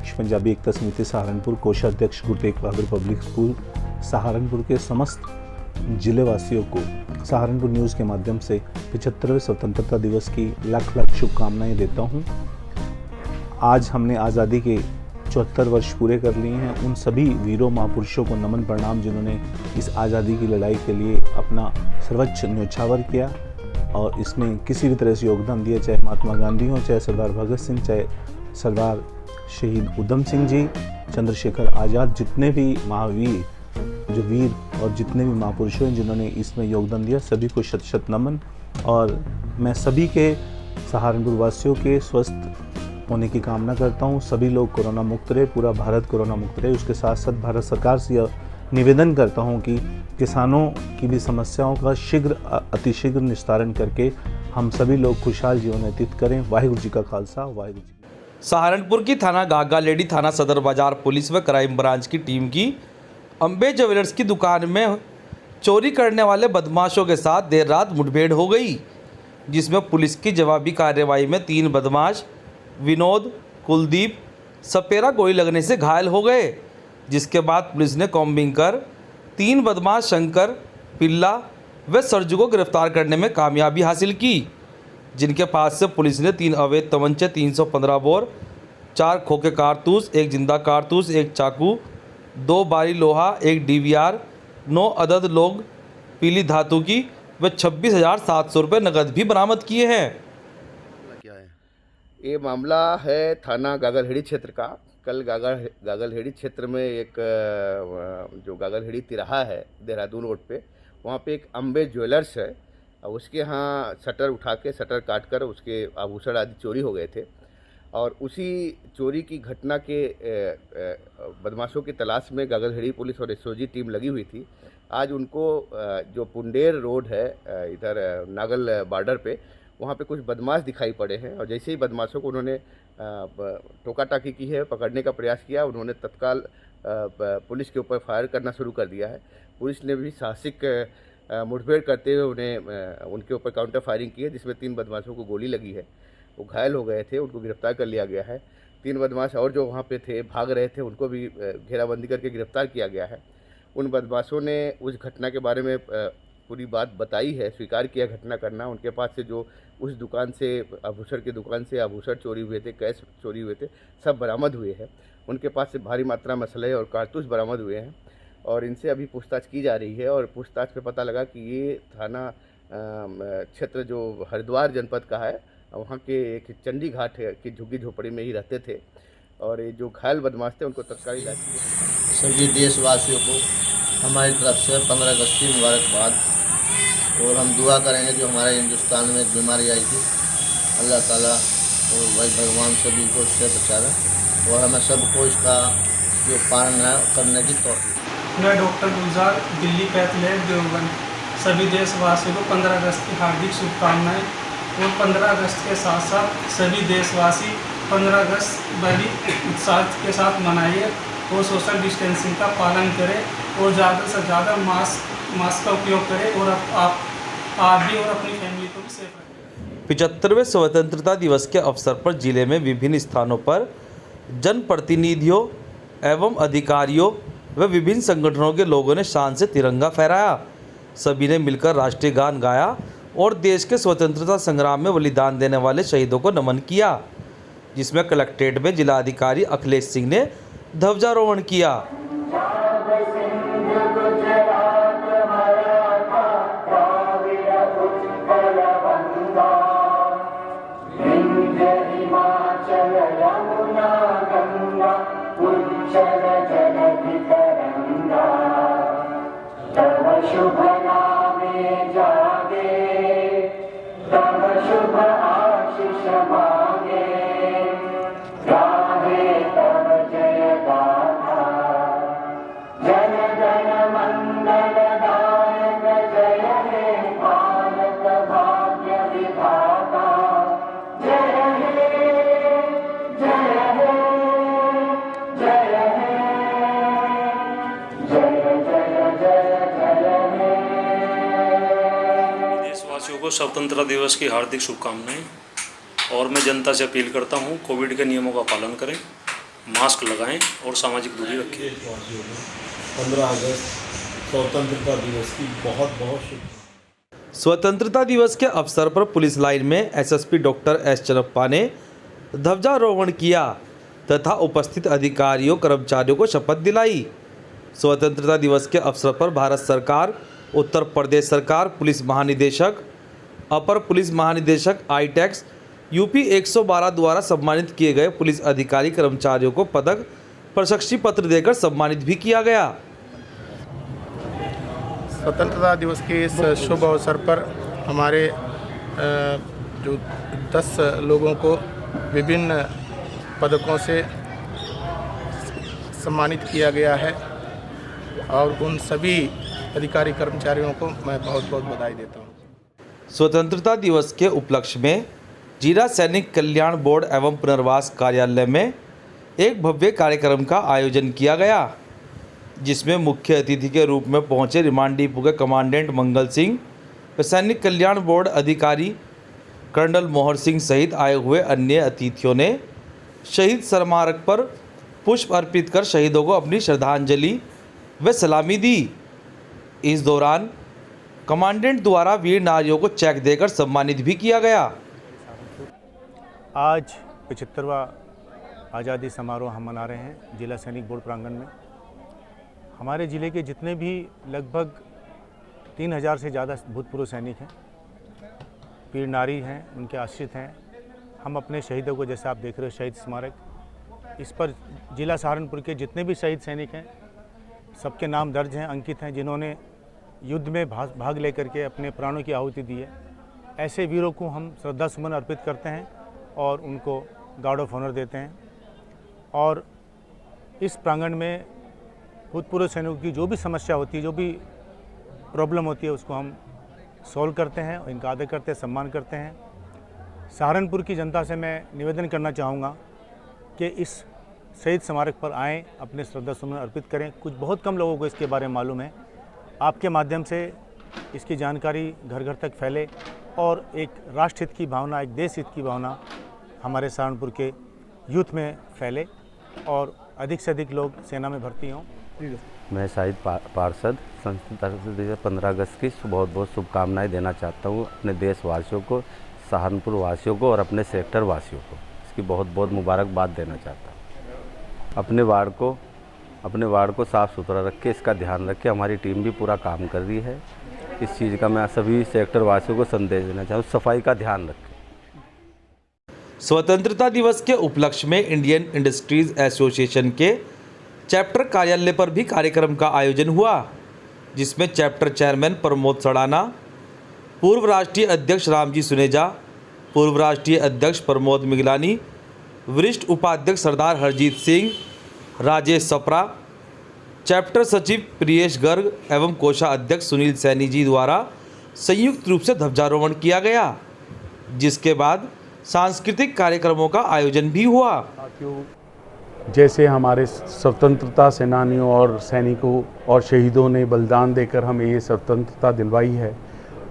अध्यक्ष पंजाबी एकता समिति सहारनपुर, कोषाध्यक्ष गुरु तेग बहादुर पब्लिक स्कूल सहारनपुर के समस्त जिले वासियों को सहारनपुर न्यूज़ के माध्यम से 75वें स्वतंत्रता दिवस की लाख लाख शुभकामनाएं देता हूं। आज हमने आज़ादी के 74 वर्ष पूरे कर लिए हैं। उन सभी वीरों महापुरुषों को नमन प्रणाम जिन्होंने इस आज़ादी की लड़ाई के लिए अपना सर्वोच्च न्योछावर किया और इसमें किसी भी तरह से योगदान दिया, चाहे महात्मा गांधी हो, चाहे सरदार भगत सिंह, चाहे सरदार शहीद उधम सिंह जी, चंद्रशेखर आज़ाद, जितने भी महावीर जो वीर और जितने भी महापुरुषों हैं जिन्होंने इसमें योगदान दिया, सभी को शत शत नमन। और मैं सभी के सहारनपुर वासियों के स्वस्थ होने की कामना करता हूं। सभी लोग कोरोना मुक्त रहे, पूरा भारत कोरोना मुक्त रहे। उसके साथ साथ भारत सरकार से यह निवेदन करता हूं कि किसानों की भी समस्याओं का शीघ्र अतिशीघ्र निस्तारण करके हम सभी लोग खुशहाल जीवन व्यतीत करें। वाहिगुरु जी का खालसा, वाहिगुरु जी। सहारनपुर की थाना गागा लेडी थाना सदर बाजार पुलिस व क्राइम ब्रांच की टीम की अम्बे ज्वेलर्स की दुकान में चोरी करने वाले बदमाशों के साथ देर रात मुठभेड़ हो गई, जिसमें पुलिस की जवाबी कार्रवाई में 3 बदमाश विनोद, कुलदीप, सपेरा गोली लगने से घायल हो गए। जिसके बाद पुलिस ने कॉम्बिंग कर 3 बदमाश शंकर, पिल्ला व सरजू को गिरफ्तार करने में कामयाबी हासिल की, जिनके पास से पुलिस ने 3 अवैध तमंचे, 315 बोर, 4 खोखे कारतूस, 1 जिंदा कारतूस, 1 चाकू, 2 बारी लोहा, 1 DVR, 9 अदद लोग पीली धातु की व 26,700 रुपये नकद भी बरामद किए हैं। क्या है ये मामला? है थाना गागलहेड़ी क्षेत्र का। कल गागलहेड़ी क्षेत्र में एक जो गागलहेड़ी तिराहा है देहरादून रोड पे, वहाँ पे एक अम्बे ज्वेलर्स है। उसके यहाँ शटर उठा के, शटर काट कर उसके आभूषण आदि चोरी हो गए थे और उसी चोरी की घटना के बदमाशों की तलाश में गागलहेड़ी पुलिस और SOG टीम लगी हुई थी। आज उनको जो पुंडेर रोड है इधर नागल बॉर्डर पे, वहाँ पे कुछ बदमाश दिखाई पड़े हैं और जैसे ही बदमाशों को उन्होंने टोका टाकी की है, पकड़ने का प्रयास किया, उन्होंने तत्काल पुलिस के ऊपर फायर करना शुरू कर दिया है। पुलिस ने भी साहसिक मुठभेड़ करते हुए उनके ऊपर काउंटर फायरिंग की है, जिसमें 3 बदमाशों को गोली लगी है। वो घायल हो गए थे, उनको गिरफ्तार कर लिया गया है। 3 बदमाश और जो वहाँ पे थे, भाग रहे थे, उनको भी घेराबंदी करके गिरफ्तार किया गया है। उन बदमाशों ने उस घटना के बारे में पूरी बात बताई है, स्वीकार किया घटना करना। उनके पास से जो उस दुकान से, आभूषण की दुकान से आभूषण चोरी हुए थे, कैश चोरी हुए थे, सब बरामद हुए हैं। उनके पास से भारी मात्रा में असलहे और कारतूस बरामद हुए हैं और इनसे अभी पूछताछ की जा रही है। और पूछताछ में पता लगा कि ये थाना क्षेत्र जो हरिद्वार जनपद का है, वहाँ के एक चंडी घाट की झुग्गी झोपड़ी में ही रहते थे और ये जो घायल बदमाश थे उनको तत्काल इलाज किया। सभी देशवासियों को हमारी तरफ से 15 अगस्त की मुबारकबाद। और हम दुआ करेंगे जो हमारे हिंदुस्तान में एक बीमारी आई थी, अल्लाह ताला और भाई भगवान सभी को इससे बचावे और हमें सबको इसका जो पालन है करने की तौफीक। मैं डॉक्टर गुलजार, दिल्ली पैथ लैब देवबंद, सभी देशवासियों को 15 अगस्त की हार्दिक शुभकामनाएं। और 15 अगस्त के साथ साथ सभी देशवासी 15 अगस्त बड़ी उत्साह के साथ मनाइए और सोशल डिस्टेंसिंग का पालन करें और ज़्यादा से ज़्यादा मास्क का उपयोग करें और आप भी और अपनी फैमिली को भी सेफ रखें। 75वें स्वतंत्रता दिवस के अवसर पर जिले में विभिन्न स्थानों पर जनप्रतिनिधियों एवं अधिकारियों व विभिन्न संगठनों के लोगों ने शान से तिरंगा फहराया। सभी ने मिलकर राष्ट्रीय गान गाया और देश के स्वतंत्रता संग्राम में बलिदान देने वाले शहीदों को नमन किया, जिसमें कलेक्ट्रेट में जिलाधिकारी अखिलेश सिंह ने ध्वजारोहण किया। शुभ नामे जागे, तब शुभ आशीष मांगे, गाहे तब जय गाथा, जन गण मंगल दायक जय हे भारत भाग्य विधाता, जय हे जय हे जय हे जय जय जय जय। देशवासियों को स्वतंत्रता दिवस की हार्दिक शुभकामनाएं। और मैं जनता से अपील करता हूं, कोविड के नियमों का पालन करें मास्क लगाएं और सामाजिक दूरी रखें। 15 अगस्त स्वतंत्रता दिवस की बहुत बहुत शुभकामनाएं। स्वतंत्रता दिवस के अवसर पर पुलिस लाइन में एसएसपी डॉक्टर एस चन्नप्पा ने ध्वजारोहण किया तथा उपस्थित अधिकारियों कर्मचारियों को शपथ दिलाई। स्वतंत्रता दिवस के अवसर पर भारत सरकार, उत्तर प्रदेश सरकार, पुलिस महानिदेशक, अपर पुलिस महानिदेशक आई-टैक्स, यूपी 112 द्वारा सम्मानित किए गए पुलिस अधिकारी कर्मचारियों को पदक, प्रशस्ति पत्र देकर सम्मानित भी किया गया। स्वतंत्रता दिवस के इस शुभ अवसर पर हमारे जो 10 लोगों को विभिन्न पदकों से सम्मानित किया गया है और उन सभी अधिकारी कर्मचारियों को मैं बहुत बहुत बधाई देता हूँ। स्वतंत्रता दिवस के उपलक्ष्य में जिला सैनिक कल्याण बोर्ड एवं पुनर्वास कार्यालय में एक भव्य कार्यक्रम का आयोजन किया गया, जिसमें मुख्य अतिथि के रूप में पहुंचे रिमांड डिपो के कमांडेंट मंगल सिंह व सैनिक कल्याण बोर्ड अधिकारी कर्नल मोहर सिंह सहित आए हुए अन्य अतिथियों ने शहीद स्मारक पर पुष्प अर्पित कर शहीदों को अपनी श्रद्धांजलि व सलामी दी। इस दौरान कमांडेंट द्वारा वीर नारियों को चेक देकर सम्मानित भी किया गया। आज 75वां आज़ादी समारोह हम मना रहे हैं जिला सैनिक बोर्ड प्रांगण में। हमारे ज़िले के जितने भी लगभग 3000 से ज़्यादा भूतपूर्व सैनिक हैं, वीर नारी हैं, उनके आश्रित हैं। हम अपने शहीदों को, जैसे आप देख रहे हो शहीद स्मारक, इस पर जिला सहारनपुर के जितने भी शहीद सैनिक हैं सबके नाम दर्ज हैं, अंकित हैं, जिन्होंने युद्ध में भाग लेकर के अपने प्राणों की आहुति दी है। ऐसे वीरों को हम श्रद्धा सुमन अर्पित करते हैं और उनको गार्ड ऑफ ऑनर देते हैं। और इस प्रांगण में भूतपूर्व सैनिकों की जो भी समस्या होती है, जो भी प्रॉब्लम होती है, उसको हम सॉल्व करते हैं और इनका आदर करते हैं, सम्मान करते हैं। सहारनपुर की जनता से मैं निवेदन करना चाहूँगा कि इस शहीद स्मारक पर आएँ, अपने श्रद्धा सुमन अर्पित करें। कुछ बहुत कम लोगों को इसके बारे में मालूम है। आपके माध्यम से इसकी जानकारी घर घर तक फैले और एक राष्ट्र हित की भावना, एक देश हित की भावना हमारे सहारनपुर के यूथ में फैले और अधिक से अधिक लोग सेना में भर्ती हों। मैं शहीद पार्षद स्वतंत्रता दिवस 15 अगस्त की बहुत बहुत शुभकामनाएं देना चाहता हूं अपने देशवासियों को, सहारनपुर वासियों को और अपने सेक्टर वासियों को। इसकी बहुत बहुत मुबारकबाद देना चाहता हूं। अपने वार्ड को साफ़ सुथरा रखें, इसका ध्यान रखें। हमारी टीम भी पूरा काम कर रही है। इस चीज़ का मैं सभी सेक्टर वासियों को संदेश देना चाहूँ, सफाई का ध्यान रखें। स्वतंत्रता दिवस के उपलक्ष्य में इंडियन इंडस्ट्रीज एसोसिएशन के चैप्टर कार्यालय पर भी कार्यक्रम का आयोजन हुआ, जिसमें चैप्टर चेयरमैन प्रमोद सड़ाना, पूर्व राष्ट्रीय अध्यक्ष रामजी सुनेजा, पूर्व राष्ट्रीय अध्यक्ष प्रमोद मिगलानी, वरिष्ठ उपाध्यक्ष सरदार हरजीत सिंह, राजेश सप्रा, चैप्टर सचिव प्रियेश गर्ग एवं कोषाध्यक्ष सुनील सैनी जी द्वारा संयुक्त रूप से ध्वजारोहण किया गया, जिसके बाद सांस्कृतिक कार्यक्रमों का आयोजन भी हुआ। जैसे हमारे स्वतंत्रता सेनानियों और सैनिकों और शहीदों ने बलिदान देकर हमें ये स्वतंत्रता दिलवाई है,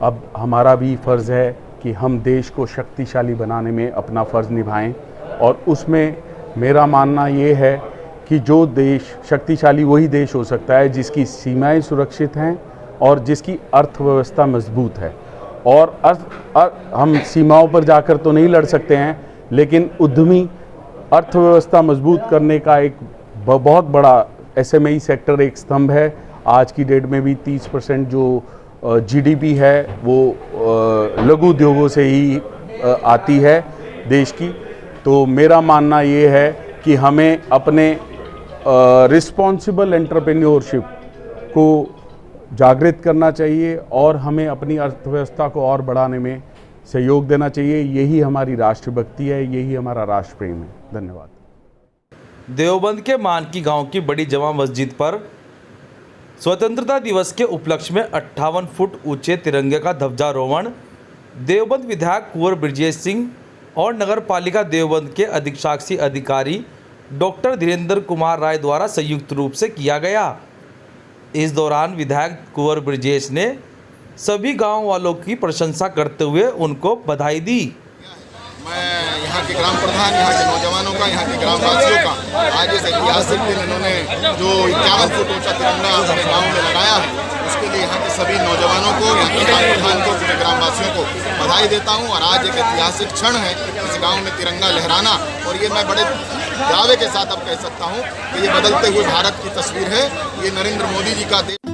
अब हमारा भी फ़र्ज़ है कि हम देश को शक्तिशाली बनाने में अपना फ़र्ज़ निभाएं। और उसमें मेरा मानना ये है कि जो देश शक्तिशाली वही देश हो सकता है जिसकी सीमाएं सुरक्षित हैं और जिसकी अर्थव्यवस्था मजबूत है। और हम सीमाओं पर जाकर तो नहीं लड़ सकते हैं, लेकिन उद्यमी अर्थव्यवस्था मजबूत करने का एक बहुत बड़ा एसएमई सेक्टर एक स्तंभ है। आज की डेट में भी 30% जो जीडीपी है वो लघु उद्योगों से ही आती है देश की। तो मेरा मानना ये है कि हमें अपने रिस्पॉन्सिबल एंटरप्रेन्योरशिप को जागृत करना चाहिए और हमें अपनी अर्थव्यवस्था को और बढ़ाने में सहयोग देना चाहिए। यही हमारी राष्ट्रभक्ति है, यही हमारा राष्ट्र प्रेम है। धन्यवाद। देवबंद के मानकी गांव की बड़ी जमा मस्जिद पर स्वतंत्रता दिवस के उपलक्ष्य में 58 फुट ऊंचे तिरंगे का ध्वजारोहण देवबंद विधायक कुंवर ब्रजेश सिंह और नगर पालिका देवबंद के अधीक्षाक्षी अधिकारी डॉक्टर धीरेन्द्र कुमार राय द्वारा संयुक्त रूप से किया गया। इस दौरान विधायक कुंवर ब्रजेश ने सभी गांव वालों की प्रशंसा करते हुए उनको बधाई दी। मैं यहाँ यहाँ के ग्राम प्रधान, यहाँ के नौजवानों का, यहाँ के ग्रामवासियों का आज इस ऐतिहासिक दिन इन्होंने जो 51 फुट ऊंचा तिरंगा अपने गाँव में लगाया है, उसके लिए यहाँ के सभी नौजवानों को, यहाँ के ग्राम प्रधान को, पूरे ग्रामवासियों को बधाई देता हूँ। और आज एक ऐतिहासिक क्षण है इस गाँव में तिरंगा लहराना, और ये मैं बड़े दावे के साथ अब कह सकता हूँ कि ये बदलते हुए भारत की तस्वीर है। ये नरेंद्र मोदी जी का देश